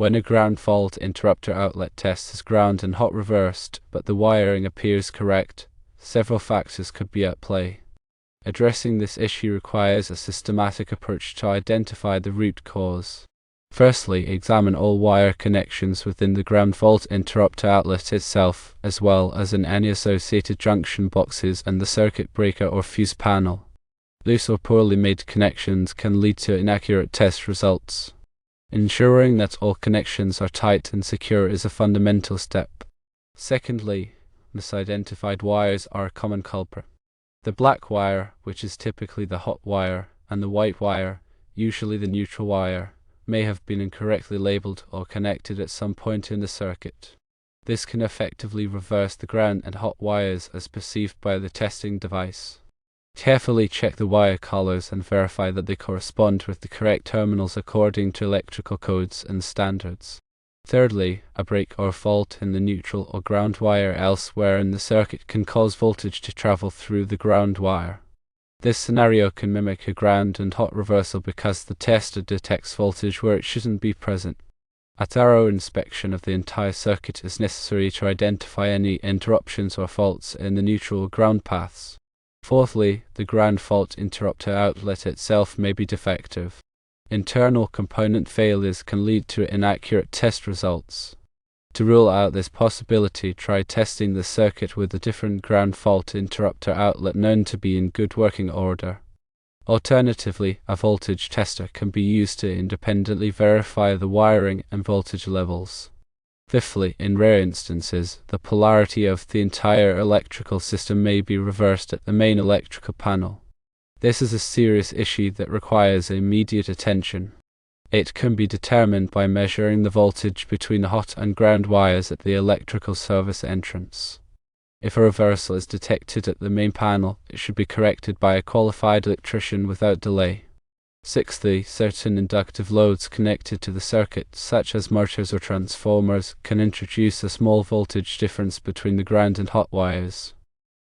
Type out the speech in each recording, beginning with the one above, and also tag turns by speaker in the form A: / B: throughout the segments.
A: When a ground fault interrupter outlet test is ground and hot reversed, but the wiring appears correct, several factors could be at play. Addressing this issue requires a systematic approach to identify the root cause. Firstly, examine all wire connections within the ground fault interrupter outlet itself, as well as in any associated junction boxes and the circuit breaker or fuse panel. Loose or poorly made connections can lead to inaccurate test results. Ensuring that all connections are tight and secure is a fundamental step. Secondly, misidentified wires are a common culprit. The black wire, which is typically the hot wire, and the white wire, usually the neutral wire, may have been incorrectly labeled or connected at some point in the circuit. This can effectively reverse the ground and hot wires as perceived by the testing device. Carefully check the wire colors and verify that they correspond with the correct terminals according to electrical codes and standards. Thirdly, a break or fault in the neutral or ground wire elsewhere in the circuit can cause voltage to travel through the ground wire. This scenario can mimic a ground and hot reversal because the tester detects voltage where it shouldn't be present. A thorough inspection of the entire circuit is necessary to identify any interruptions or faults in the neutral or ground paths. Fourthly, the ground fault interrupter outlet itself may be defective. Internal component failures can lead to inaccurate test results. To rule out this possibility, try testing the circuit with a different ground fault interrupter outlet known to be in good working order. Alternatively, a voltage tester can be used to independently verify the wiring and voltage levels. Fifthly, in rare instances, the polarity of the entire electrical system may be reversed at the main electrical panel. This is a serious issue that requires immediate attention. It can be determined by measuring the voltage between the hot and ground wires at the electrical service entrance. If a reversal is detected at the main panel, it should be corrected by a qualified electrician without delay. Sixthly, certain inductive loads connected to the circuit, such as motors or transformers, can introduce a small voltage difference between the ground and hot wires.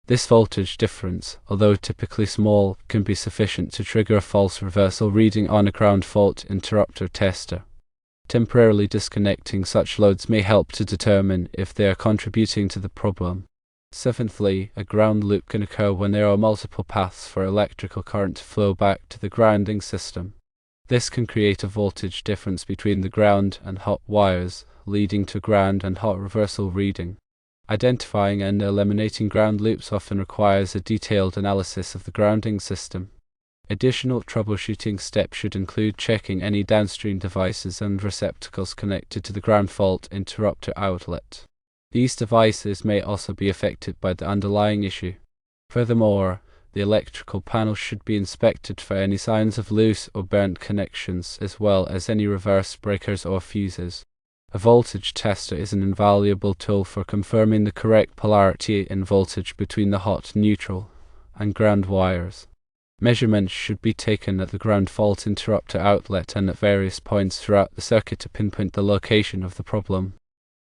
A: This voltage difference, although typically small, can be sufficient to trigger a false reversal reading on a ground fault interrupter tester. Temporarily disconnecting such loads may help to determine if they are contributing to the problem. Seventhly, a ground loop can occur when there are multiple paths for electrical current to flow back to the grounding system. This can create a voltage difference between the ground and hot wires, leading to ground and hot reversal reading. Identifying and eliminating ground loops often requires a detailed analysis of the grounding system. Additional troubleshooting steps should include checking any downstream devices and receptacles connected to the ground fault interrupter outlet. These devices may also be affected by the underlying issue. Furthermore, the electrical panel should be inspected for any signs of loose or burnt connections, as well as any reverse breakers or fuses. A voltage tester is an invaluable tool for confirming the correct polarity in voltage between the hot, neutral, and ground wires. Measurements should be taken at the ground fault interrupter outlet and at various points throughout the circuit to pinpoint the location of the problem.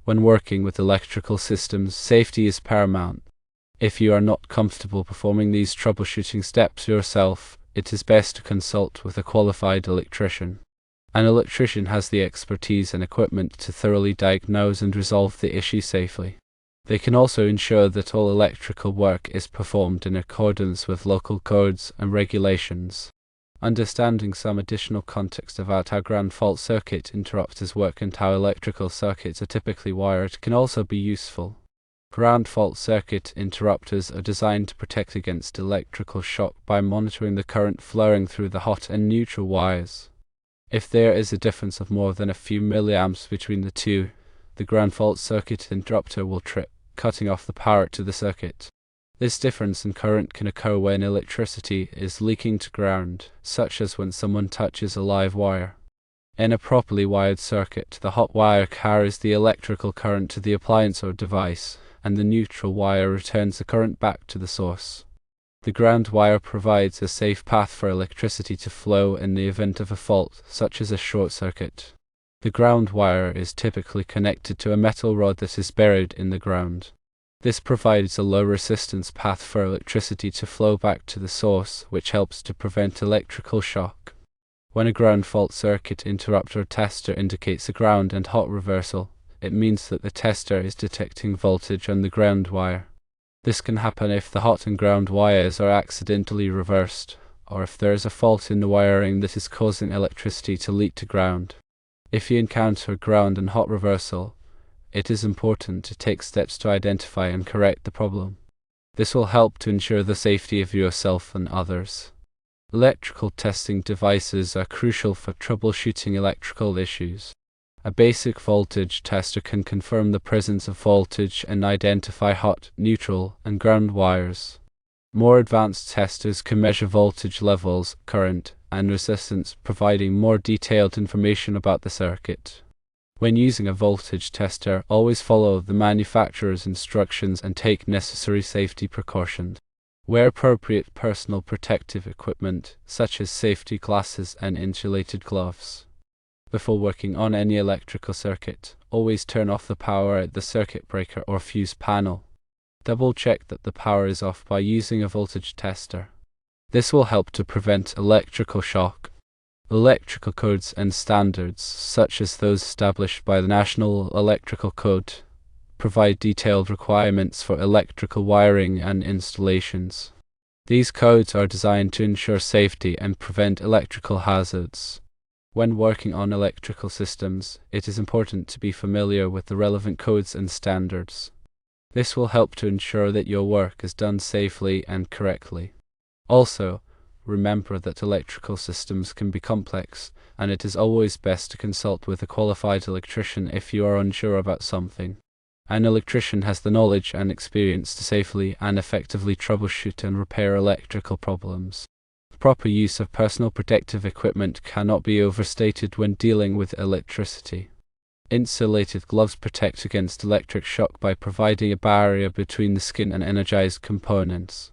A: When working with electrical systems, safety is paramount. If you are not comfortable performing these troubleshooting steps yourself, it is best to consult with a qualified electrician. An electrician has the expertise and equipment to thoroughly diagnose and resolve the issue safely. They can also ensure that all electrical work is performed in accordance with local codes and regulations. Understanding some additional context about how ground fault circuit interrupters work and how electrical circuits are typically wired can also be useful. Ground fault circuit interrupters are designed to protect against electrical shock by monitoring the current flowing through the hot and neutral wires. If there is a difference of more than a few milliamps between the two, the ground fault circuit interrupter will trip, cutting off the power to the circuit. This difference in current can occur when electricity is leaking to ground, such as when someone touches a live wire. In a properly wired circuit, the hot wire carries the electrical current to the appliance or device, and the neutral wire returns the current back to the source. The ground wire provides a safe path for electricity to flow in the event of a fault, such as a short circuit. The ground wire is typically connected to a metal rod that is buried in the ground. This provides a low resistance path for electricity to flow back to the source, which helps to prevent electrical shock. When a ground fault circuit interrupter tester indicates a ground and hot reversal, it means that the tester is detecting voltage on the ground wire. This can happen if the hot and ground wires are accidentally reversed, or if there is a fault in the wiring that is causing electricity to leak to ground. If you encounter ground and hot reversal, it is important to take steps to identify and correct the problem. This will help to ensure the safety of yourself and others. Electrical testing devices are crucial for troubleshooting electrical issues. A basic voltage tester can confirm the presence of voltage and identify hot, neutral, and ground wires. More advanced testers can measure voltage levels, current, and resistance, providing more detailed information about the circuit. When using a voltage tester, always follow the manufacturer's instructions and take necessary safety precautions. Wear appropriate personal protective equipment, such as safety glasses and insulated gloves. Before working on any electrical circuit, always turn off the power at the circuit breaker or fuse panel. Double check that the power is off by using a voltage tester. This will help to prevent electrical shock. Electrical codes and standards, such as those established by the National Electrical Code, provide detailed requirements for electrical wiring and installations. These codes are designed to ensure safety and prevent electrical hazards. When working on electrical systems, it is important to be familiar with the relevant codes and standards. This will help to ensure that your work is done safely and correctly. Also, remember that electrical systems can be complex, and it is always best to consult with a qualified electrician if you are unsure about something. An electrician has the knowledge and experience to safely and effectively troubleshoot and repair electrical problems. Proper use of personal protective equipment cannot be overstated when dealing with electricity. Insulated gloves protect against electric shock by providing a barrier between the skin and energized components.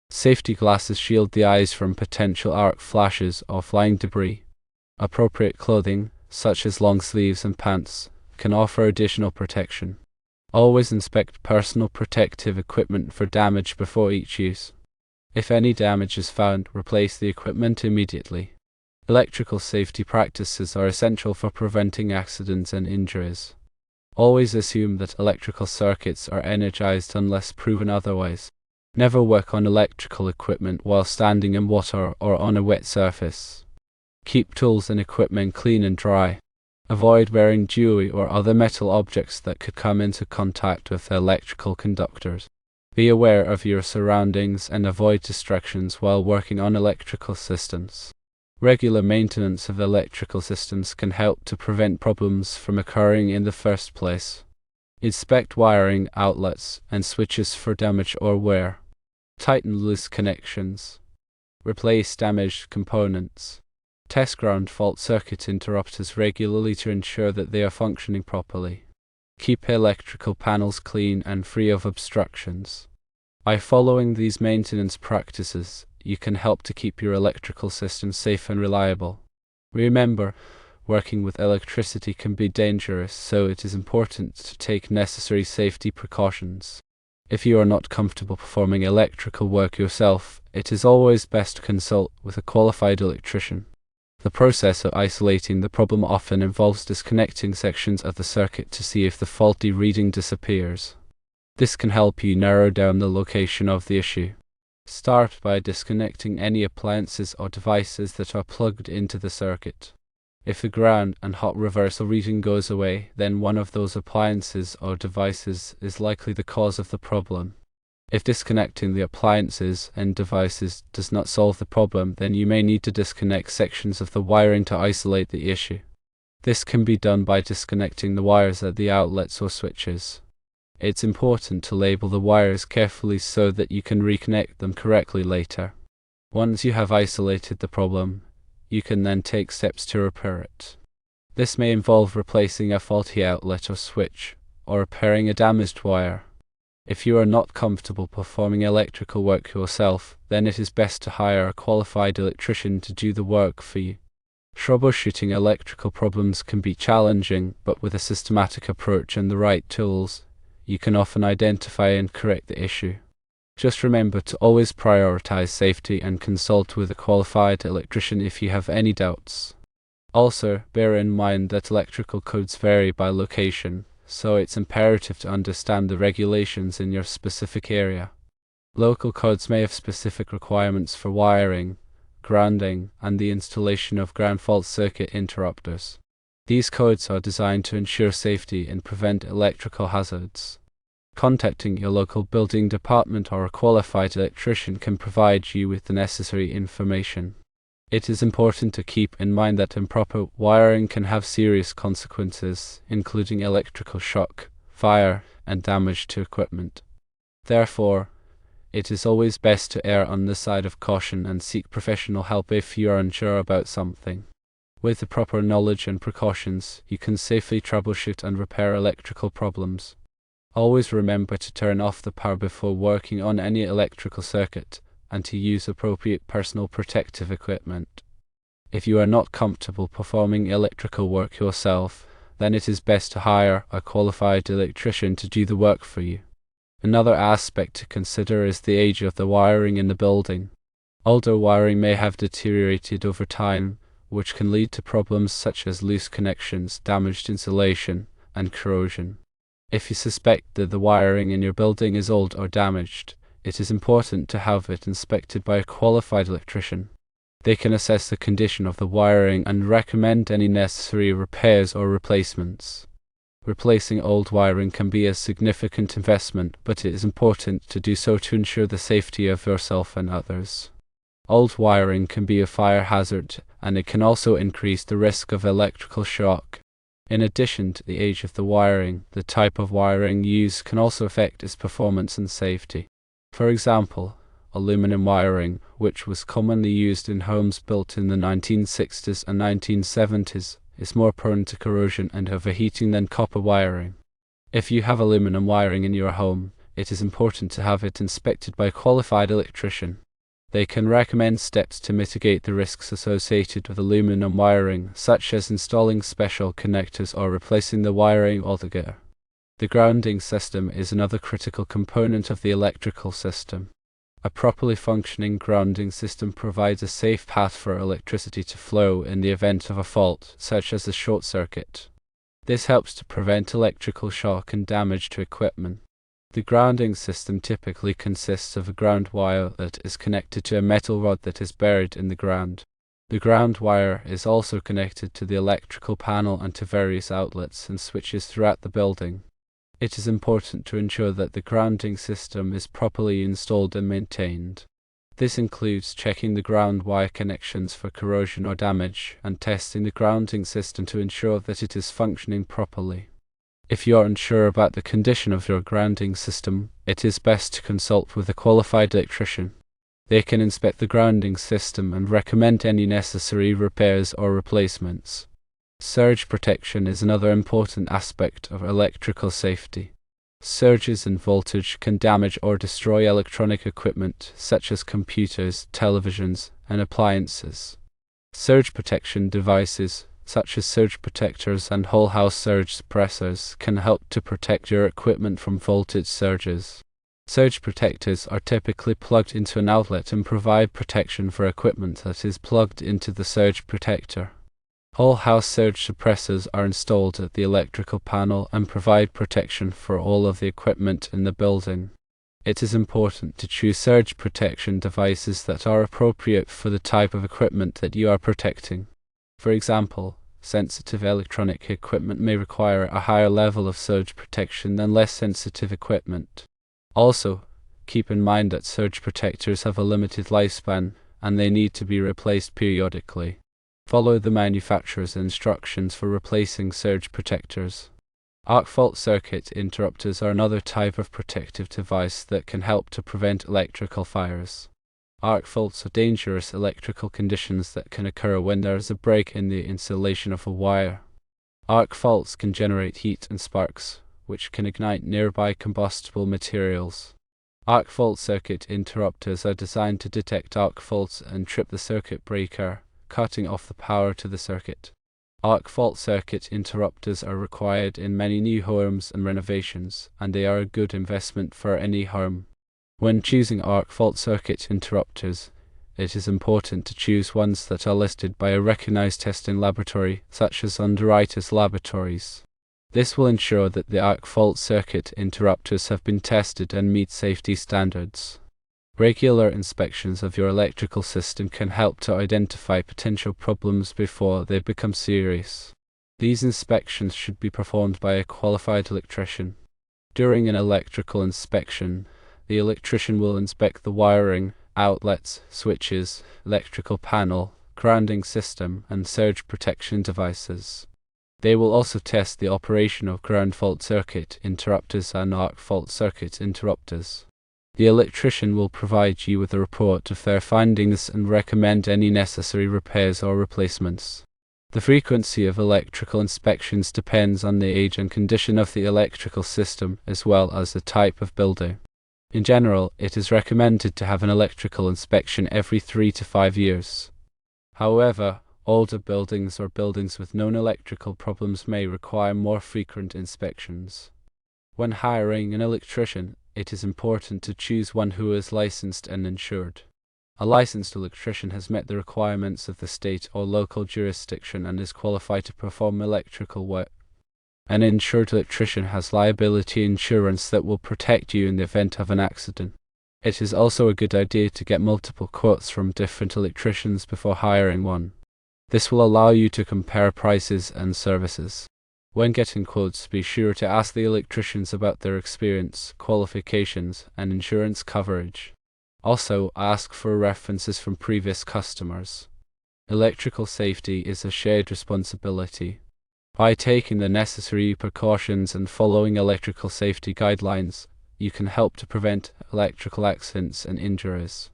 A: Safety glasses shield the eyes from potential arc flashes or flying debris. Appropriate clothing, such as long sleeves and pants, can offer additional protection. Always inspect personal protective equipment for damage before each use. If any damage is found, replace the equipment immediately. Electrical safety practices are essential for preventing accidents and injuries. Always assume that electrical circuits are energized unless proven otherwise. Never work on electrical equipment while standing in water or on a wet surface. Keep tools and equipment clean and dry. Avoid wearing jewelry or other metal objects that could come into contact with electrical conductors. Be aware of your surroundings and avoid distractions while working on electrical systems. Regular maintenance of electrical systems can help to prevent problems from occurring in the first place. Inspect wiring, outlets, and switches for damage or wear. Tighten loose connections. Replace damaged components. Test ground fault circuit interrupters regularly to ensure that they are functioning properly. Keep electrical panels clean and free of obstructions. By following these maintenance practices, you can help to keep your electrical system safe and reliable. Remember, working with electricity can be dangerous, so it is important to take necessary safety precautions. If you are not comfortable performing electrical work yourself, it is always best to consult with a qualified electrician. The process of isolating the problem often involves disconnecting sections of the circuit to see if the faulty reading disappears. This can help you narrow down the location of the issue. Start by disconnecting any appliances or devices that are plugged into the circuit. If the ground and hot reversal reading goes away, then one of those appliances or devices is likely the cause of the problem. If disconnecting the appliances and devices does not solve the problem, then you may need to disconnect sections of the wiring to isolate the issue. This can be done by disconnecting the wires at the outlets or switches. It's important to label the wires carefully so that you can reconnect them correctly later. Once you have isolated the problem, you can then take steps to repair it. This may involve replacing a faulty outlet or switch, or repairing a damaged wire. If you are not comfortable performing electrical work yourself, then it is best to hire a qualified electrician to do the work for you. Troubleshooting electrical problems can be challenging, but with a systematic approach and the right tools, you can often identify and correct the issue. Just remember to always prioritize safety and consult with a qualified electrician if you have any doubts. Also, bear in mind that electrical codes vary by location, so it's imperative to understand the regulations in your specific area. Local codes may have specific requirements for wiring, grounding, and the installation of ground fault circuit interrupters. These codes are designed to ensure safety and prevent electrical hazards. Contacting your local building department or a qualified electrician can provide you with the necessary information. It is important to keep in mind that improper wiring can have serious consequences, including electrical shock, fire, and damage to equipment. Therefore, it is always best to err on the side of caution and seek professional help if you are unsure about something. With the proper knowledge and precautions, you can safely troubleshoot and repair electrical problems. Always remember to turn off the power before working on any electrical circuit, and to use appropriate personal protective equipment. If you are not comfortable performing electrical work yourself, then it is best to hire a qualified electrician to do the work for you. Another aspect to consider is the age of the wiring in the building. Older wiring may have deteriorated over time, which can lead to problems such as loose connections, damaged insulation, and corrosion. If you suspect that the wiring in your building is old or damaged, it is important to have it inspected by a qualified electrician. They can assess the condition of the wiring and recommend any necessary repairs or replacements. Replacing old wiring can be a significant investment, but it is important to do so to ensure the safety of yourself and others. Old wiring can be a fire hazard, and it can also increase the risk of electrical shock. In addition to the age of the wiring, the type of wiring used can also affect its performance and safety. For example, aluminum wiring, which was commonly used in homes built in the 1960s and 1970s, is more prone to corrosion and overheating than copper wiring. If you have aluminum wiring in your home, it is important to have it inspected by a qualified electrician. They can recommend steps to mitigate the risks associated with aluminum wiring, such as installing special connectors or replacing the wiring altogether. The grounding system is another critical component of the electrical system. A properly functioning grounding system provides a safe path for electricity to flow in the event of a fault, such as a short circuit. This helps to prevent electrical shock and damage to equipment. The grounding system typically consists of a ground wire that is connected to a metal rod that is buried in the ground. The ground wire is also connected to the electrical panel and to various outlets and switches throughout the building. It is important to ensure that the grounding system is properly installed and maintained. This includes checking the ground wire connections for corrosion or damage and testing the grounding system to ensure that it is functioning properly. If you are unsure about the condition of your grounding system, it is best to consult with a qualified electrician. They can inspect the grounding system and recommend any necessary repairs or replacements. Surge protection is another important aspect of electrical safety. Surges in voltage can damage or destroy electronic equipment such as computers, televisions, and appliances. Surge protection devices, such as surge protectors and whole house surge suppressors, can help to protect your equipment from voltage surges. Surge protectors are typically plugged into an outlet and provide protection for equipment that is plugged into the surge protector. Whole house surge suppressors are installed at the electrical panel and provide protection for all of the equipment in the building. It is important to choose surge protection devices that are appropriate for the type of equipment that you are protecting. For example, sensitive electronic equipment may require a higher level of surge protection than less sensitive equipment. Also, keep in mind that surge protectors have a limited lifespan and they need to be replaced periodically. Follow the manufacturer's instructions for replacing surge protectors. Arc fault circuit interrupters are another type of protective device that can help to prevent electrical fires. Arc faults are dangerous electrical conditions that can occur when there is a break in the insulation of a wire. Arc faults can generate heat and sparks, which can ignite nearby combustible materials. Arc fault circuit interrupters are designed to detect arc faults and trip the circuit breaker, cutting off the power to the circuit. Arc fault circuit interrupters are required in many new homes and renovations, and they are a good investment for any home. When choosing arc fault circuit interrupters, it is important to choose ones that are listed by a recognized testing laboratory, such as Underwriters Laboratories. This will ensure that the arc fault circuit interrupters have been tested and meet safety standards. Regular inspections of your electrical system can help to identify potential problems before they become serious. These inspections should be performed by a qualified electrician. During an electrical inspection, the electrician will inspect the wiring, outlets, switches, electrical panel, grounding system, and surge protection devices. They will also test the operation of ground fault circuit interrupters and arc fault circuit interrupters. The electrician will provide you with a report of their findings and recommend any necessary repairs or replacements. The frequency of electrical inspections depends on the age and condition of the electrical system, as well as the type of building. In general, it is recommended to have an electrical inspection every 3 to 5 years. However, older buildings or buildings with known electrical problems may require more frequent inspections. When hiring an electrician, it is important to choose one who is licensed and insured. A licensed electrician has met the requirements of the state or local jurisdiction and is qualified to perform electrical work. An insured electrician has liability insurance that will protect you in the event of an accident. It is also a good idea to get multiple quotes from different electricians before hiring one. This will allow you to compare prices and services. When getting quotes, be sure to ask the electricians about their experience, qualifications, and insurance coverage. Also, ask for references from previous customers. Electrical safety is a shared responsibility. By taking the necessary precautions and following electrical safety guidelines, you can help to prevent electrical accidents and injuries.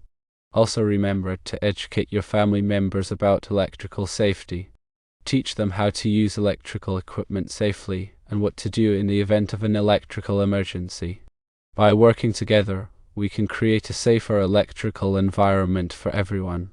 A: Also remember to educate your family members about electrical safety. Teach them how to use electrical equipment safely and what to do in the event of an electrical emergency. By working together, we can create a safer electrical environment for everyone.